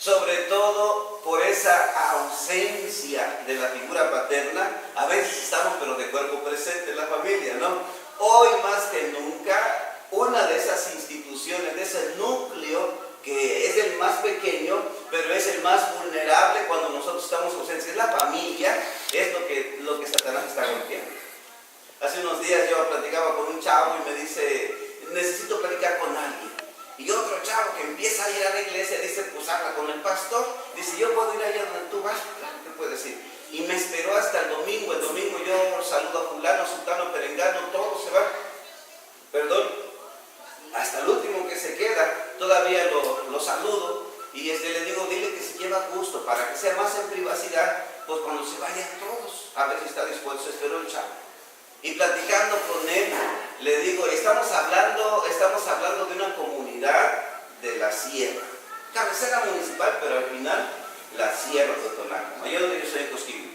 sobre todo por esa ausencia de la figura paterna. A veces estamos pero de cuerpo presente en la familia, ¿no? Hoy más que nunca, una de esas instituciones, de ese núcleo que es el más pequeño, pero es el más vulnerable cuando nosotros estamos ausentes, es la familia, es lo que Satanás está golpeando. Hace unos días yo platicaba con un chavo y me dice, necesito platicar con alguien. Y otro chavo que empieza a ir a la iglesia dice, pues habla con el pastor. Dice, yo puedo ir allá donde tú vas. Claro que puedes ir. Y me esperó hasta el domingo. El domingo yo saludo a fulano, sultano, perengano, todos se van. Perdón, hasta el último que se queda, todavía lo saludo. Y le digo, dile que se lleva gusto para que sea más en privacidad. Pues cuando se vayan todos, a ver si está dispuesto. Esperó el chavo. Y platicando con él, le digo, estamos hablando de una comunidad de la sierra, cabecera municipal, pero al final la sierra de Totonaca, allá donde yo soy en Cosquillo.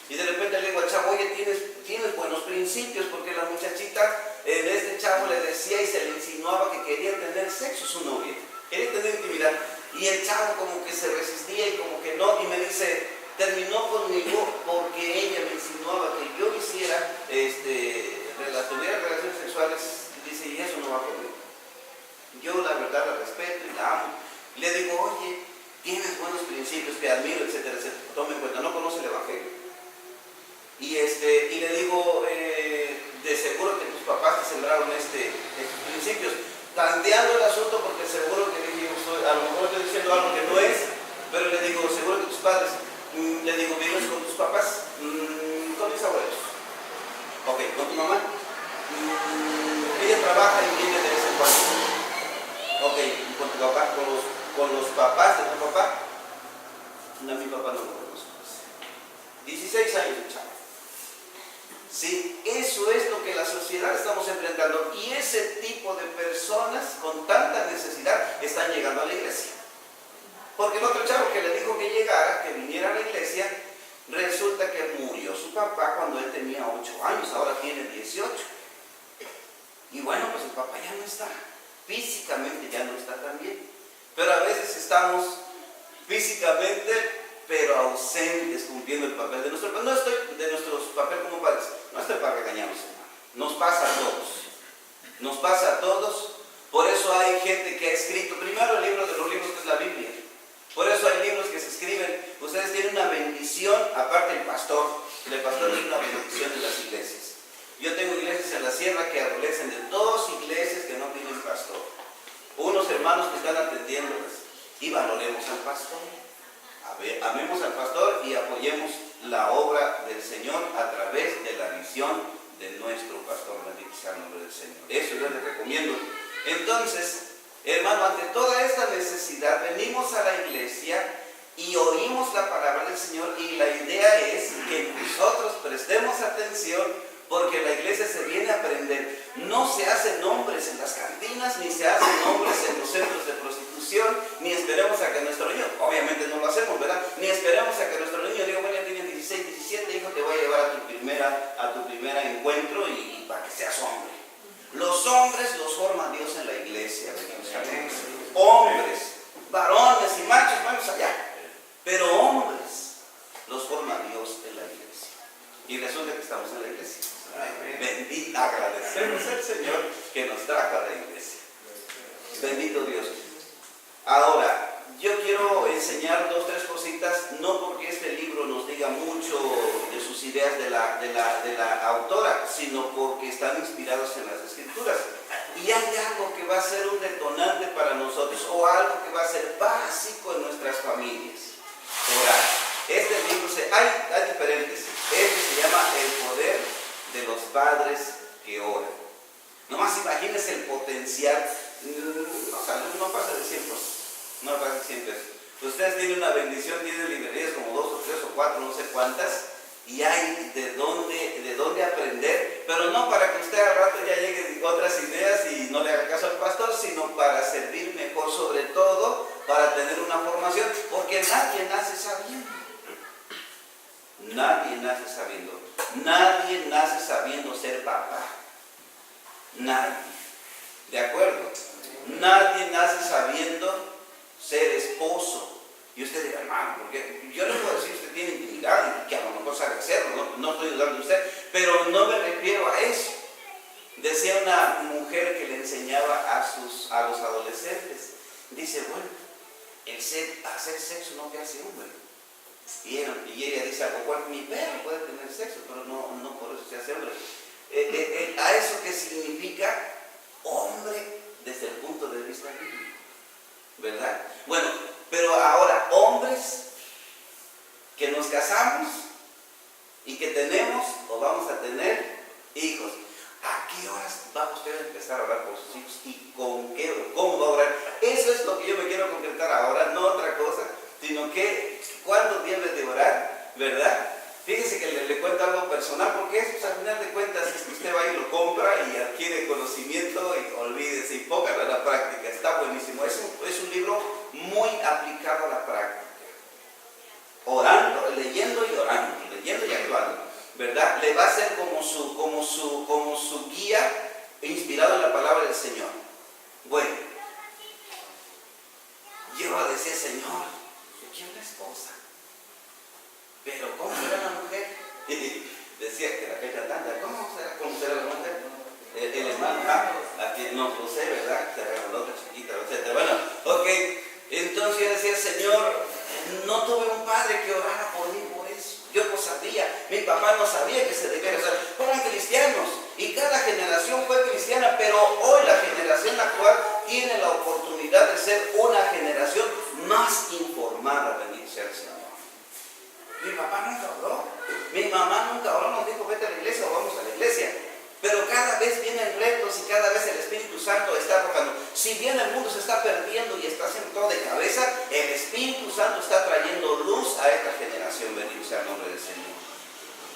Y de repente le digo al chavo, oye, tienes buenos principios, porque la muchachita de este chavo le decía y se le insinuaba que quería tener sexo, su novia, quería tener intimidad. Y el chavo como que se resistía y como que no, y me dice, terminó conmigo porque ella me insinuaba que yo hiciera, tuviera relaciones sexuales, dice, y eso no va conmigo. Yo la verdad la respeto y la amo. Le digo, oye, tienes buenos principios, te admiro, etcétera, etcétera. Tome en cuenta, no conoce el evangelio. Y le digo, de seguro que tus papás te sembraron estos principios. Tanteando el asunto porque seguro que a lo mejor estoy diciendo algo que no es, pero le digo, seguro que tus padres, le digo, ¿vives con tus papás? Con mis abuelos. Ok, ¿con tu mamá? Ella trabaja y viene de vez en cuando. Ok, ¿y con tu papá? ¿Con los papás de tu papá? No, mi papá no lo conozco. 16 años de chavo. Sí, eso es lo que la sociedad estamos enfrentando. Y ese tipo de personas con tanta necesidad están llegando a la iglesia. Porque el otro chavo que le dijo que llegara, que viniera a la iglesia, resulta que murió su papá cuando él tenía 8 años, ahora tiene 18. Y bueno, pues el papá ya no está, físicamente ya no está tan bien. Pero a veces estamos físicamente, pero ausentes, cumpliendo el papel de nuestro padre. No estoy de nuestro papel como padres, no estoy para regañarnos, hermano. Nos pasa a todos. Nos pasa a todos. Por eso hay gente que ha escrito, primero el libro de los libros que es la Biblia. Por eso hay libros que se escriben. Ustedes tienen una bendición, aparte el pastor es una bendición en las iglesias. Yo tengo iglesias en la sierra que adolecen de 2 iglesias que no tienen pastor. Unos hermanos que están atendiéndolas. Y valoremos al pastor. Amemos al pastor y apoyemos la obra del Señor a través de la visión de nuestro pastor. Bendito sea el nombre del Señor. Eso yo les recomiendo. Entonces, hermano, ante toda esta necesidad, venimos a la iglesia y oímos la palabra del Señor, y la idea es que nosotros prestemos atención, porque la iglesia se viene a aprender. No se hacen nombres en las cantinas, ni se hacen nombres en los centros de prostitución, ni esperemos a que nuestro niño, obviamente no lo hacemos, ¿verdad? Ni esperemos a que nuestro niño diga, bueno, ya tienes 16, 17, hijo, te voy a llevar a tu primera encuentro y para que seas hombre. Los hombres los forma Dios en la iglesia, hombres, varones y machos, vamos allá, pero hombres los forma Dios en la iglesia. Y resulta que estamos en la iglesia. Bendito, agradecemos al Señor que nos trajo a la iglesia. Bendito Dios. Ahora, yo quiero enseñar 2 o 3 cositas, no porque este libro nos diga mucho de sus ideas de la autora, sino porque están inspirados en las Escrituras. Y hay algo que va a ser un detonante para nosotros, o algo que va a ser básico en nuestras familias. Orar. Este libro, hay diferentes. Este se llama El poder de los padres que oran. Nomás imagínense el potencial. No pasa de 100 pesos. No pasa de 100 pesos. Ustedes tienen una bendición, tienen librerías como 2 o 3 o 4, no sé cuántas, y hay de dónde aprender, pero no para que usted al rato ya llegue otras ideas y no le haga caso al pastor, sino para servir mejor, sobre todo para tener una formación, porque nadie nace sabiendo. Nadie nace sabiendo. Nadie nace sabiendo ser papá. Nadie. ¿De acuerdo? Nadie nace sabiendo ser esposo. Y usted dirá, hermano, porque yo le puedo decir que usted tiene intimidad y que a lo mejor sabe hacerlo, no estoy dudando de usted, pero no me refiero a eso. Decía una mujer que le enseñaba a los adolescentes, dice, bueno, hacer sexo no te hace hombre. Y ella dice algo, bueno, mi perro puede tener sexo, pero no por eso se hace hombre. A eso que significa hombre desde el punto de vista bíblico, ¿verdad? Bueno, pero ahora, hombres que nos casamos y que tenemos o vamos a tener hijos, ¿a qué horas va usted a empezar a orar por sus hijos y cómo va a orar? Eso es lo que yo me quiero concretar ahora, no otra cosa, sino que cuándo debe de orar, ¿verdad? Fíjese que le cuento algo personal, porque eso, pues, al final de cuentas, es que usted va y lo compra y adquiere conocimiento y olvídese y póngalo a la práctica. Está buenísimo. Es un libro muy aplicado a la práctica. Orando, leyendo y orando, leyendo y actuando, ¿verdad? Le va a ser como su guía inspirado en la palabra del Señor. Bueno, yo decía, Señor, yo quiero una esposa. Pero ¿cómo será la mujer? Decía que la fecha tanta, ¿cómo será la mujer? El hermano, aquí no lo sé, ¿verdad? Se regaló otra chiquita, etc. Bueno, ok, entonces yo decía, Señor, no tuve un padre que orara por mí por eso. Yo no sabía, mi papá no sabía que se debía casar. Fueron cristianos y cada generación fue cristiana, pero hoy la generación actual tiene la oportunidad de ser una generación más informada, bendito sea el Señor. Mi papá nunca oró, mi mamá nunca oró, nos dijo vete a la iglesia o vamos a la iglesia. Pero cada vez vienen retos y cada vez el Espíritu Santo está arrojando. Si bien el mundo se está perdiendo y está haciendo todo de cabeza, el Espíritu Santo está trayendo luz a esta generación, bendito sea el nombre del Señor,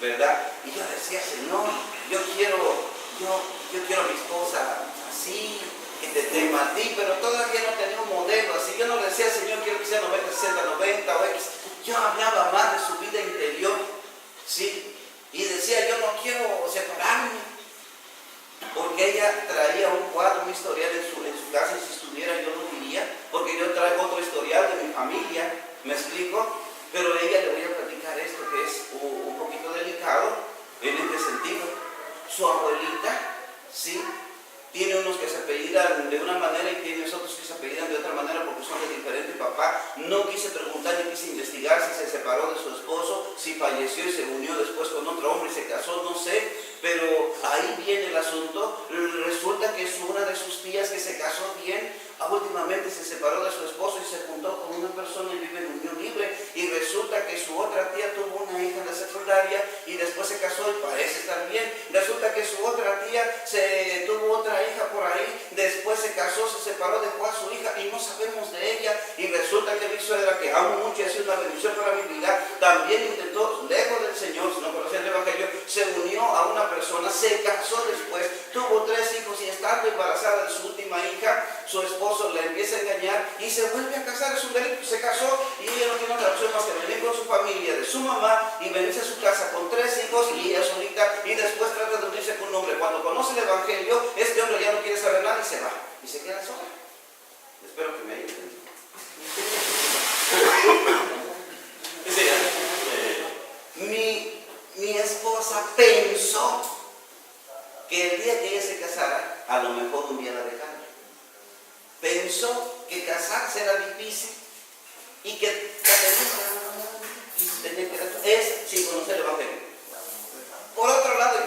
¿verdad? Y yo decía, Señor, yo quiero a mi esposa así, que te tema a ti, pero todavía no tenía un modelo así. Yo no le decía, Señor, quiero que sea 90, 60, 90 o X. Yo hablaba más de su vida interior, ¿sí? Y decía, yo no quiero separarme. Porque ella traía un cuadro, un historial en su casa, y si estuviera yo lo diría, porque yo traigo otro historial de mi familia, ¿me explico? Pero a ella le voy a platicar esto que es un poquito delicado en este sentido. Su abuelita, ¿sí? Tiene unos que se apellidan de una manera y tiene otros que se apellidan de otra manera porque son de diferente papá. No quise preguntar ni quise investigar si se separó de su esposo, si falleció y se unió después con otro hombre y se casó, no sé. Pero ahí viene el asunto. Resulta que es una de sus tías que se casó bien, últimamente se separó de su esposo y se juntó con una persona y vive en unión libre. Y resulta que su otra tía tuvo una hija en la secundaria y después se casó y parece estar bien. Resulta que su otra tía tuvo otra hija por ahí, después se casó, se separó, dejó a su hija y no sabemos de ella. Y resulta que mi suegra, que amo mucho y ha sido una bendición para mi vida, también intentó, lejos del Señor, si no conocía el Evangelio, se unió a una persona, se casó después, tuvo 3 hijos y estando embarazada de su última hija, su esposo le empieza a engañar y se vuelve a casar. Es un delito. Se casó y ella no tiene otra opción más que venir con su familia, de su mamá, y venirse a su casa con 3 hijos y ella solita, y después trata de unirse con un hombre. Cuando conoce el Evangelio, este hombre ya no quiere saber nada y se va, y se queda sola. Espero que me haya entendido. Mi esposa pensó que el día que ella se casara, a lo mejor un día la dejara. Pensó que casarse era difícil y que tenía que es sin conocer el Evangelio. Por otro lado,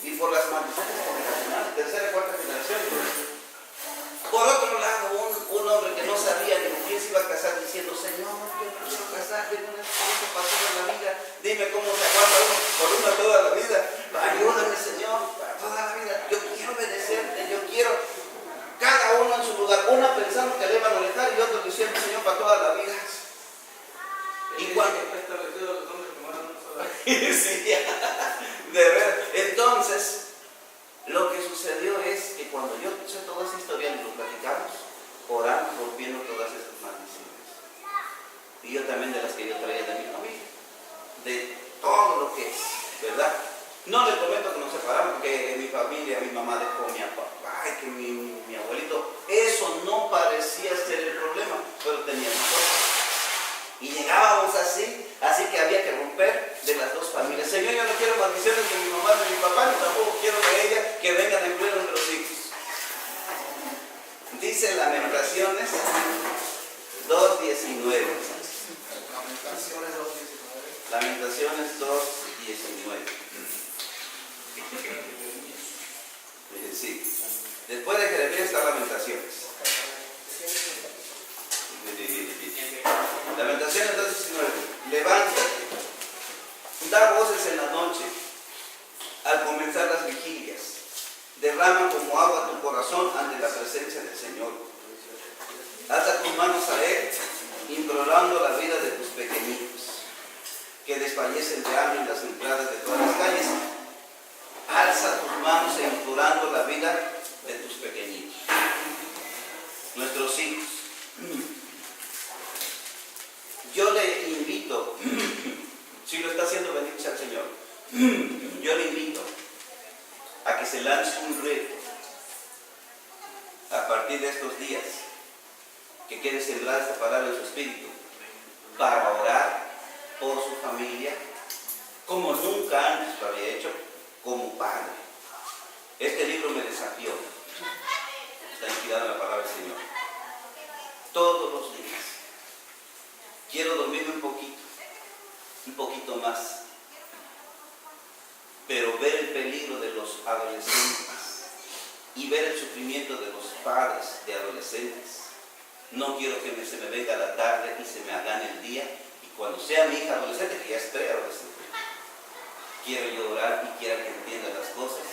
y por las maldiciones generacionales, tercera y cuarta generación. Por otro lado, un hombre que no sabía ni con quién se iba a casar, diciendo, Señor, yo no quiero casar, tengo una esposa para toda la vida, dime cómo se aguanta uno por una toda la vida, ayúdame, Señor, para toda la vida, yo quiero obedecerte, yo quiero, cada uno en su lugar, una pensando que le iban a alejar y otro diciendo, Señor, para toda la vida. Y cuando sí, de ver, entonces lo que sucedió es que cuando yo escuché toda esa historia y lo platicamos, oramos rompiendo todas estas maldiciones. Y yo también de las que yo traía de mi familia, de todo lo que es, ¿verdad? No les prometo que nos separamos, que mi familia, mi mamá dejó a mi papá, que mi abuelito, eso no parecía ser el problema, pero teníamos cosas. Y llegábamos así que había que romper de las dos familias. Señor, yo no quiero maldiciones de mi mamá, de mi papá, ni tampoco quiero de ella que vengan en pleno de los hijos. Dice Lamentaciones 2:19. Lamentaciones 2:19. Sí. Después de Jeremías está Lamentaciones. Lamentaciones 2:19. Levántate, da voces en la noche, al comenzar las vigilias. Derrama como agua tu corazón ante la presencia del Señor. Alza tus manos a Él, implorando la vida de tus pequeñitos, que desfallecen de hambre en las entradas de todas las calles. Alza tus manos implorando la vida de tus pequeñitos, nuestros hijos. Yo le invito, si lo está haciendo, bendito al Señor, yo le invito a que se lance un reto a partir de estos días, que quiere sembrar esta palabra en su espíritu, para orar por su familia, como nunca antes lo había hecho, como padre. Este libro me desafió. Está inspirado en la palabra del Señor. Todos los días. Quiero dormirme un poquito más. Pero ver el peligro de los adolescentes y ver el sufrimiento de los padres de adolescentes. No quiero que se me venga la tarde y se me gane el día. Y cuando sea mi hija adolescente, que ya es preadolescente, quiero yo orar y quiero que entienda las cosas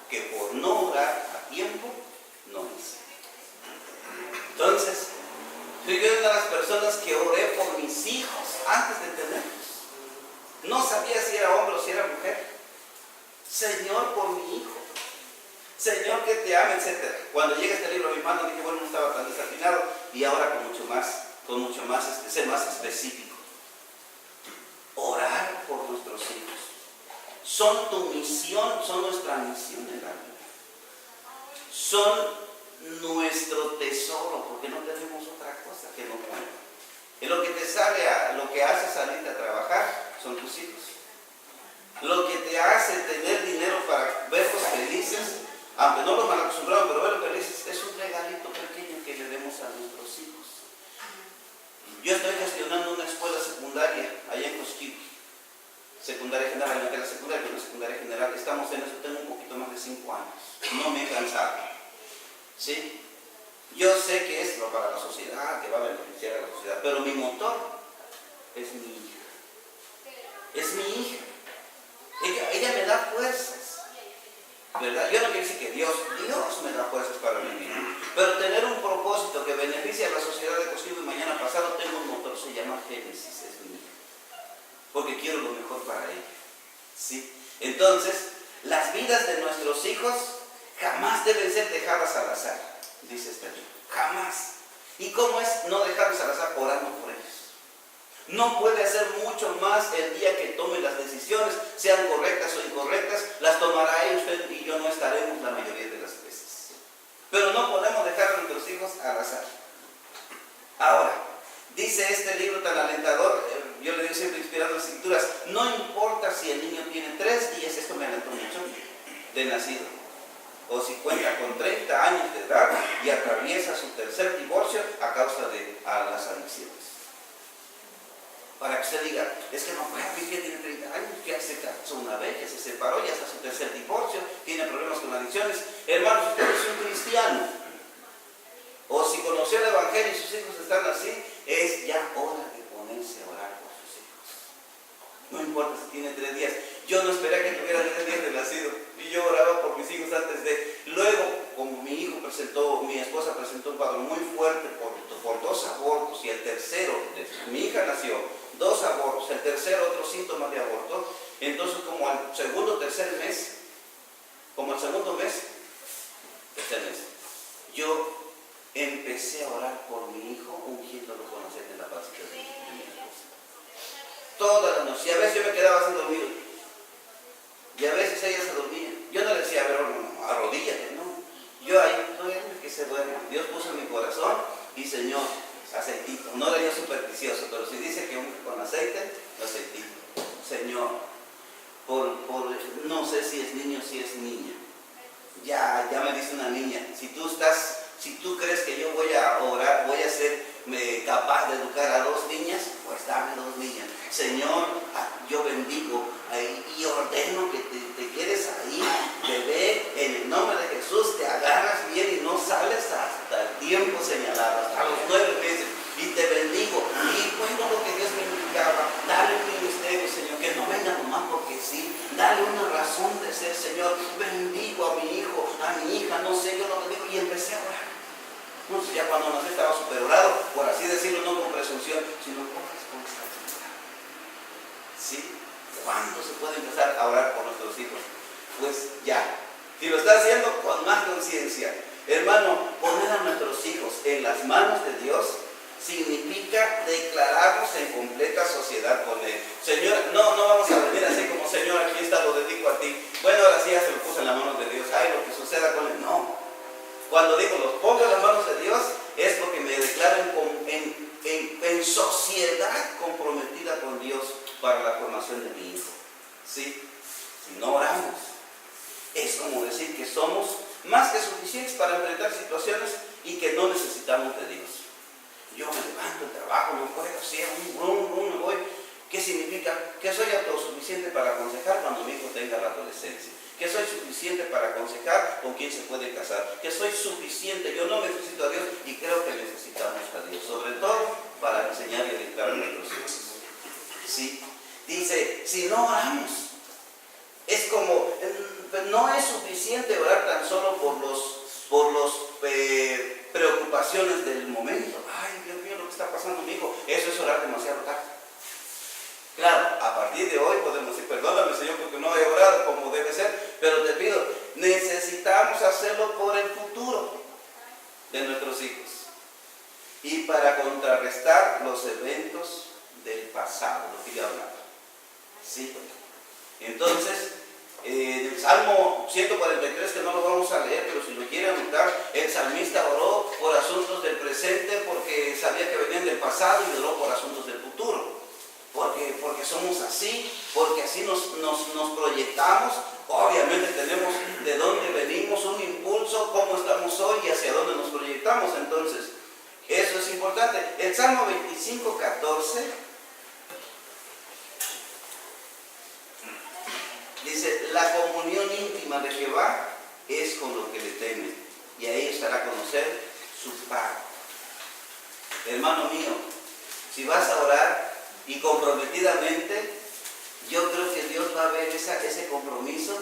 que por no orar a tiempo no hice. Entonces, soy yo una de las personas que oré por mis hijos antes de tenerlos. No sabía si era hombre o si era mujer. Señor, por mi hijo. Señor, que te ame, etc. Cuando llega este libro a mi mano, dije, bueno, no estaba tan desafinado. Y ahora con mucho más, ser más específico. Orar por nuestros hijos. Son tu misión, son nuestra misión en la vida. Son nuestro tesoro, porque no tenemos otra cosa que no cuenta. Y lo que te sale, lo que hace salirte a trabajar, son tus hijos. Lo que te hace tener dinero para verlos felices, aunque no los han acostumbrado, pero verlos felices, es un regalito pequeño que le demos a nuestros hijos. Yo estoy gestionando una escuela secundaria allá en Cosquito. Secundaria general, no que la secundaria, pero la secundaria general. Estamos en eso, tengo un poquito más de 5 años. No me he cansado. ¿Sí? Yo sé que es para la sociedad, que va a beneficiar a la sociedad, pero mi motor es mi hija. Es mi hija. Ella me da fuerzas, ¿verdad? Yo no quiero decir que Dios me da fuerzas para vivir, pero tener un propósito que beneficie a la sociedad de Cosquito. Y mañana pasado tengo un motor, se llama Génesis, es mi hija, porque quiero lo mejor para ella, ¿sí? Entonces, las vidas de nuestros hijos jamás deben ser dejadas al azar, dice este libro, jamás. ¿Y cómo es no dejarlos al azar? Orando por ellos. No puede hacer mucho más el día que tome las decisiones, sean correctas o incorrectas, las tomará él, usted y yo no estaremos la mayoría de las veces. Pero no podemos dejar a nuestros hijos al azar. Ahora, dice este libro tan alentador, yo le digo siempre inspirado en las escrituras, no importa si el niño tiene 3 días, esto me alentó mucho, de nacido, o si cuenta con 30 años de edad y atraviesa su tercer divorcio a causa de las adicciones. Para que usted diga, es que no puede, mi hija tiene 30 años, que se casó una vez, que se separó, ya está su tercer divorcio, tiene problemas con adicciones. Hermanos, si usted es un cristiano, o si conoció el Evangelio y sus hijos están así, es ya hora de ponerse a orar por sus hijos. No importa si tiene 3 días. Yo no esperé que tuviera 3 días de nacido, y yo oraba por mis hijos antes de. Luego, como mi esposa presentó un cuadro muy fuerte por 2 abortos, y el tercero, mi hija nació, 2 abortos, el tercero otros síntomas de aborto. Entonces, como al segundo mes, tercer mes, yo empecé a orar por mi hijo, ungiéndolo con aceite en la paz de mi esposa. Todas las noches, y a veces yo me quedaba así dormido, y a veces ella se dormía. Yo no le decía, a ver, no, arrodíllate, no. Yo ahí, duerme, que se duerma. Dios puso en mi corazón, y Señor, aceitito. No era yo supersticioso, pero si dice que unge con aceite, aceitito. Señor, no sé si es niño o si es niña. Ya me dice una niña, si tú crees que yo voy a orar, voy a ser capaz de educar a 2 niñas, pues dame 2 niñas. Señor, yo bendigo y ordeno que te quedes ahí, bebé, en el nombre de Jesús, te agarras bien y no sales hasta el tiempo señalado, hasta los 9 meses, y te bendigo. Y bueno, lo que Dios me indicaba, dale un ministerio, Señor, que no venga nomás porque sí, dale una razón de ser, Señor. Bendigo a mi hijo, a mi hija, no sé, yo lo bendigo, y empecé a orar. No sé, ya cuando nací estaba super orado, por así decirlo, no con presunción, sino con responsabilidad. ¿Sí? ¿Cuándo se puede empezar a orar por nuestros hijos? Pues ya. Si lo está haciendo, con más conciencia. Hermano, poner a nuestros hijos en las manos de Dios significa declararnos en completa sociedad con Él. Señor, no vamos a venir así como, Señor, aquí está, lo dedico a ti. Bueno, ahora sí ya se lo puse en las manos de Dios. Ay, lo que suceda con Él. No. Cuando digo los pongo en las manos de Dios, es porque me declaro en sociedad comprometida con Dios para la formación de mi hijo. ¿Sí? Si no oramos, es como decir que somos más que suficientes para enfrentar situaciones y que no necesitamos de Dios. Yo me levanto, trabajo, no puedo, sí, me voy. ¿Qué significa? Que soy autosuficiente para aconsejar cuando mi hijo tenga la adolescencia. Que soy suficiente para aconsejar con quién se puede casar. Que soy suficiente, yo no necesito a Dios y creo que necesitamos a Dios. Sobre todo para enseñar y educar a nuestros hijos. ¿Sí? Dice, si no oramos, es como, no es suficiente orar tan solo por las preocupaciones del momento. Ay, Dios mío, lo que está pasando conmigo. Eso es orar demasiado tarde. Claro, a partir de hoy podemos decir, perdóname, Señor, porque no he orado como debe ser, pero te pido, necesitamos hacerlo por el futuro de nuestros hijos y para contrarrestar los eventos del pasado, lo que yo hablaba. ¿Sí? Entonces, en el Salmo 143, que no lo vamos a leer, pero si lo quieren anotar, el salmista oró por asuntos del presente porque sabía que venían del pasado y oró por asuntos del futuro. Porque somos así, porque así nos proyectamos. Obviamente tenemos de dónde venimos, un impulso, cómo estamos hoy y hacia dónde nos proyectamos. Entonces, eso es importante. El Salmo 25:14 dice, la comunión íntima de Jehová es con lo que le temen, y ahí estará a conocer su paz. Hermano mío, si vas a orar y comprometidamente, yo creo que Dios va a ver ese compromiso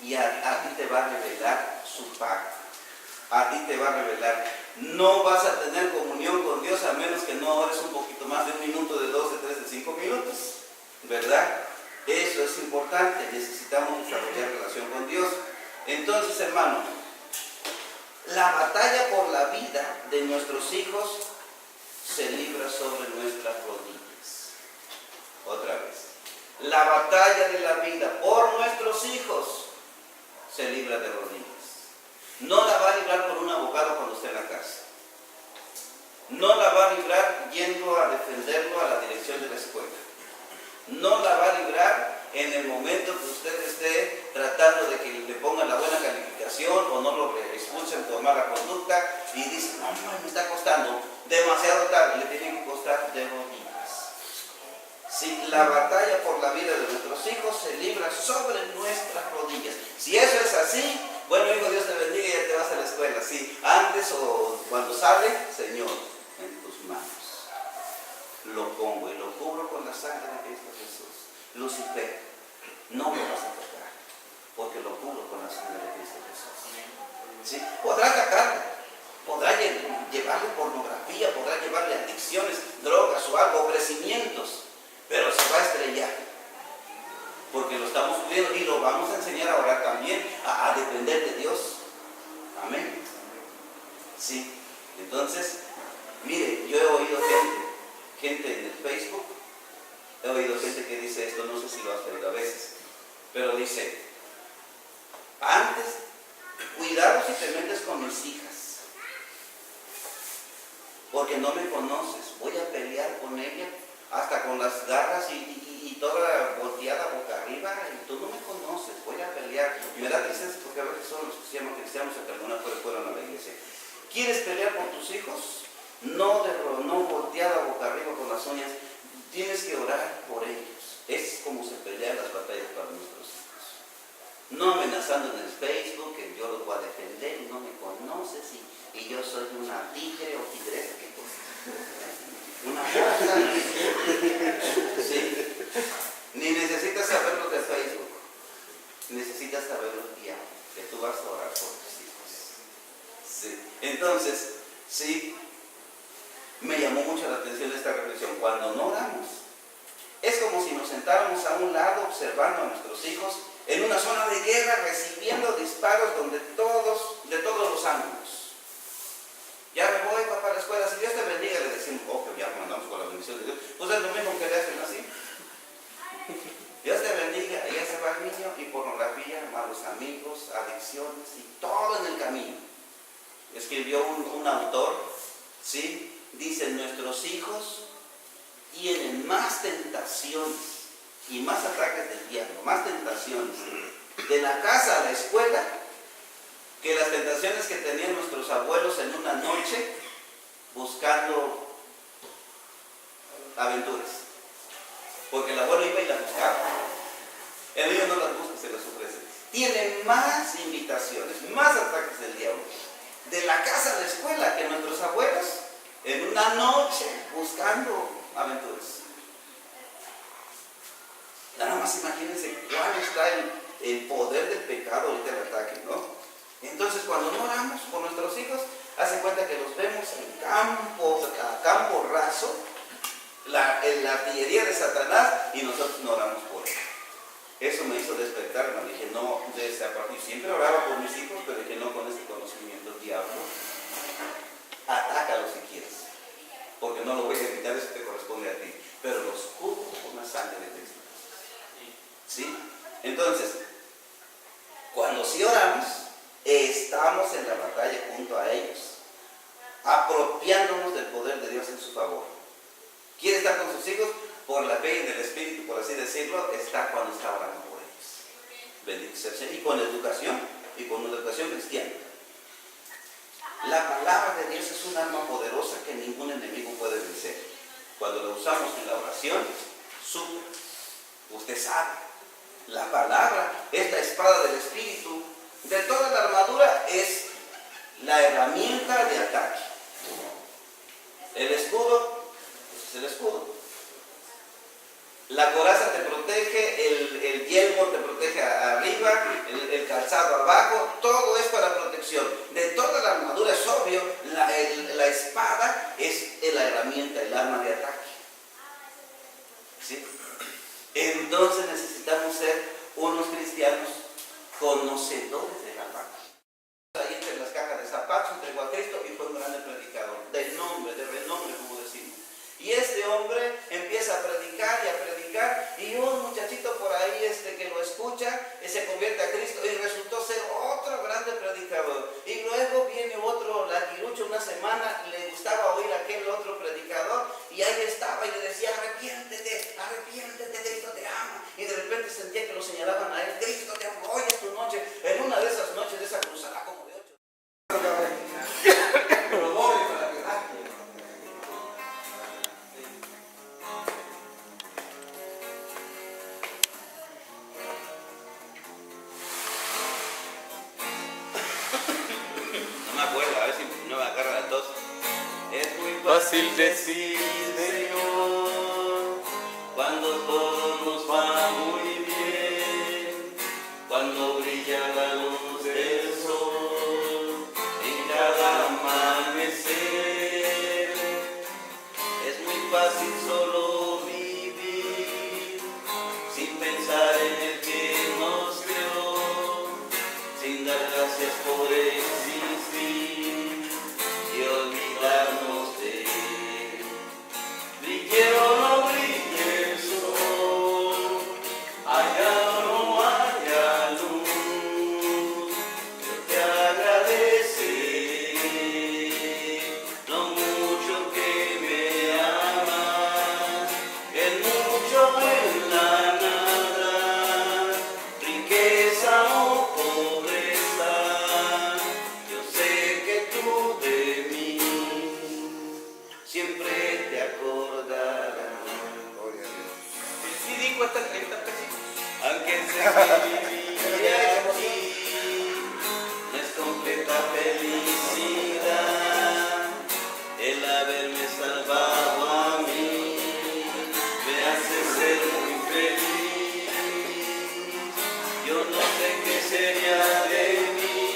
y a ti te va a revelar su pacto. A ti te va a revelar. No vas a tener comunión con Dios a menos que no ores un poquito más de 1 minuto, de 2, de 3, de 5 minutos. ¿Verdad? Eso es importante. Necesitamos desarrollar relación con Dios. Entonces, hermano, la batalla por la vida de nuestros hijos se libra sobre nuestras rodillas. Otra vez. La batalla de la vida por nuestros hijos se libra de rodillas. No la va a librar con un abogado cuando esté en la casa. No la va a librar yendo a defenderlo a la dirección de la escuela. No la va a librar en el momento que usted esté tratando de que le pongan la buena calificación o no lo expulsen por mala conducta y dice, no, me está costando demasiado tarde, le tiene que costar de rodillas. Si la batalla por la vida de nuestros hijos se libra sobre nuestras rodillas. Si eso es así, bueno, hijo, Dios te bendiga y ya te vas a la escuela. Si antes o cuando sale, Señor, en tus manos lo pongo y lo cubro con la sangre de Cristo Jesús. Lucifer, no me vas a tocar, porque lo cubro con la sangre de Cristo Jesús. ¿Sí? Podrá atacarle, podrá llevarle pornografía, podrá llevarle adicciones, drogas o algo, ofrecimientos. Pero se va a estrellar, porque lo estamos cubriendo y lo vamos a enseñar a orar también, a depender de Dios. Amén. Sí, entonces, mire, yo he oído gente en el Facebook, he oído gente que dice esto, no sé si lo has oído a veces, pero dice, antes, cuidado si te metes con mis hijas, porque no me conoces. Voy a pelear con ella hasta con las garras y toda volteada boca arriba, y tú no me conoces, voy a pelear. Me da tristeza porque a veces son los que se llaman cristianos que alguna vez fueron a la iglesia. ¿Quieres pelear por tus hijos? No volteada boca arriba con las uñas. Tienes que orar por ellos. Es como se pelean las batallas para nuestros hijos. No amenazando en el Facebook, que yo los voy a defender y no me conoces y yo soy una tigre o tigresa, ¿qué cosa? Una cosa. Sí. Ni necesitas saber lo de Facebook. Necesitas saber lo que tú vas a orar por tus hijos. Sí. Entonces, sí, me llamó mucho la atención esta reflexión. Cuando no oramos, es como si nos sentáramos a un lado observando a nuestros hijos en una zona de guerra, recibiendo disparos de todos los ángulos. Ya me voy, papá, a la escuela. Si Dios te bendiga, le decimos, que ya mandamos con la bendición de Dios. Pues es lo mismo que le hacen así. Dios te bendiga, y ya se va el niño, y pornografía, malos amigos, adicciones, y todo en el camino. Escribió un autor, ¿sí? Dice, nuestros hijos tienen más tentaciones y más ataques del diablo, más tentaciones de la casa a la escuela que las tentaciones que tenían nuestros abuelos en una noche buscando aventuras. Porque el abuelo iba y las buscaba. El niño no las busca, se las ofrece. Tiene más invitaciones, más ataques del diablo de la casa a la escuela que nuestros abuelos en una noche buscando aventuras. Nada más imagínense cuál está el poder del pecado ahorita el ataque, ¿no? Entonces, cuando no oramos por nuestros hijos, hace cuenta que los vemos a campo raso, la artillería de Satanás, y nosotros no oramos por ellos. Eso me hizo despertar, me dije, no, desde a partir, siempre oraba por mis hijos, pero dije, no con este conocimiento, diablo, atácalo si quieres, porque no lo voy a evitar, eso te corresponde a ti, pero los cubro con la sangre de Cristo. ¿Sí? Entonces, cuando sí oramos, estamos en la batalla junto a ellos, apropiándonos del poder de Dios en su favor. ¿Quiere estar con sus hijos? Por la fe en el Espíritu, por así decirlo, está cuando está orando por ellos. Bendito sea el Señor. Y con educación, y con una educación cristiana. La palabra de Dios es un arma poderosa que ningún enemigo puede vencer. Cuando la usamos en la oración, usted sabe, la palabra es la espada del Espíritu. De toda la armadura es la herramienta de ataque. El escudo, pues es el escudo. La coraza te protege, el yelmo te protege arriba, el calzado abajo, todo es para protección. De toda la armadura es obvio, la espada es la herramienta, el arma de ataque. ¿Sí? Entonces necesitamos ser unos cristianos conocedores de la palabra. Ahí entre las cajas de zapatos entregó a Cristo y fue un grande predicador, de renombre, como decimos. Y este hombre empieza a predicar, y un muchachito por ahí que lo escucha, se convierte a Cristo y resultó ser otro grande predicador. Y luego viene otro laguirucho, una semana, le gustaba oír a aquel otro predicador, y ahí estaba y le decía, arrepiéntete, Cristo te ama. Y de repente sentía que lo señalaban a él, Cristo te ama, hoy es tu noche. En una de esas noches, de esa cruzada como de 8. Fácil decir, Señor, cuando todo nos va muy bien, cuando brilla la luz del sol en cada amanecer. Es muy fácil solo vivir sin pensar en el que nos creó, sin dar gracias por existir y olvidarnos de él. cuesta 30 pesitos. Aunque sé que vivir aquí no es completa felicidad, el haberme salvado a mí me hace ser muy feliz. Yo no sé qué sería de mí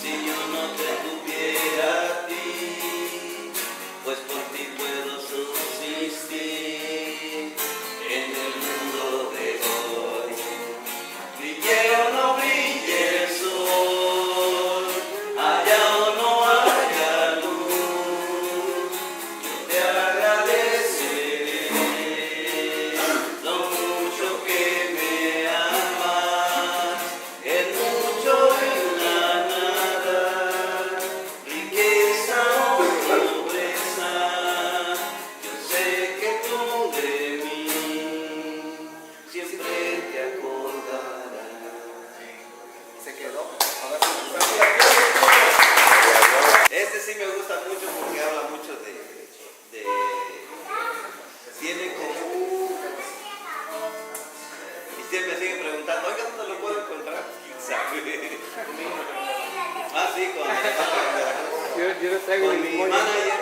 si yo no te tuviera a ti, pues por ti puedo subsistir en el mundo de hoy. Brille o no brille el sol, haya o no haya luz, yo te agradeceré lo mucho que me amas, el mucho en la nada, riqueza o pobreza, yo sé que tú de mí siempre te acordarás. Se quedó. Este sí me gusta mucho porque habla mucho de tiene como... Y siempre sigue preguntando, oiga, ¿dónde lo puedo encontrar? ¿Quién sabe? Ah, sí, Yo no traigo con ni mi memoria. manager.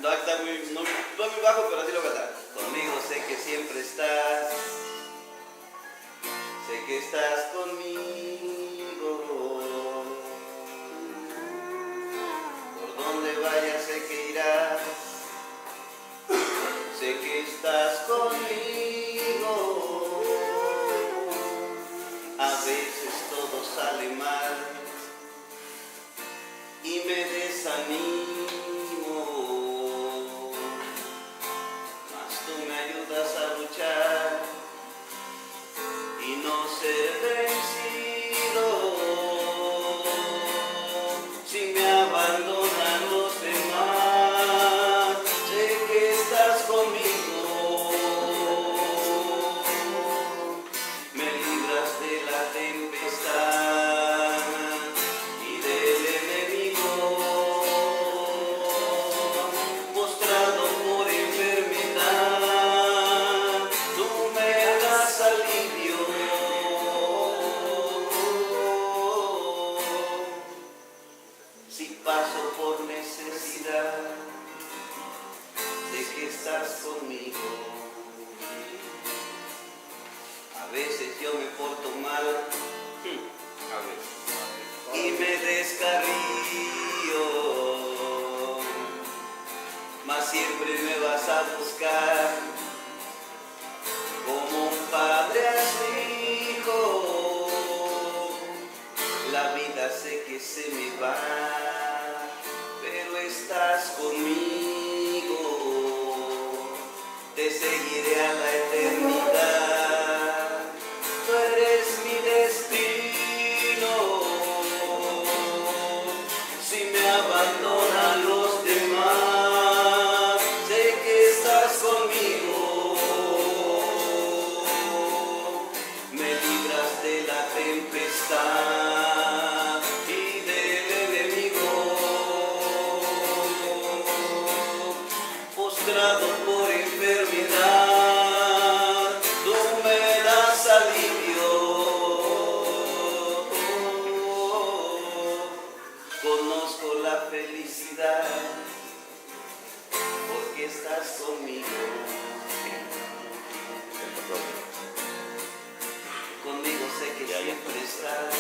No, está muy, no muy bajo, pero así lo voy a cantar. Conmigo sé que siempre estás, sé que estás conmigo. Por donde vayas sé que irás, sé que estás conmigo. A veces todo sale mal y me desanimo, mas tú me ayudas a luchar y no ser vencido. Si me abandonan los demás, sé que estás conmigo. Me libras de la tempestad y del enemigo. Postrado por enfermedad, tú me das alivio. Si paso por necesidad, sé que estás conmigo. A veces yo me porto mal y me descarrío, mas siempre me vas a buscar como un padre a su hijo. La vida sé que se me va, pero estás conmigo. Te seguiré a la eternidad. Tú eres mi destino. Si me abandonan los demás, sé que estás conmigo. Me libras de la tempestad y del enemigo. Postrado por enfermedad, tú me das alivio. Conozco la felicidad porque estás conmigo. Conmigo sé que siempre estás.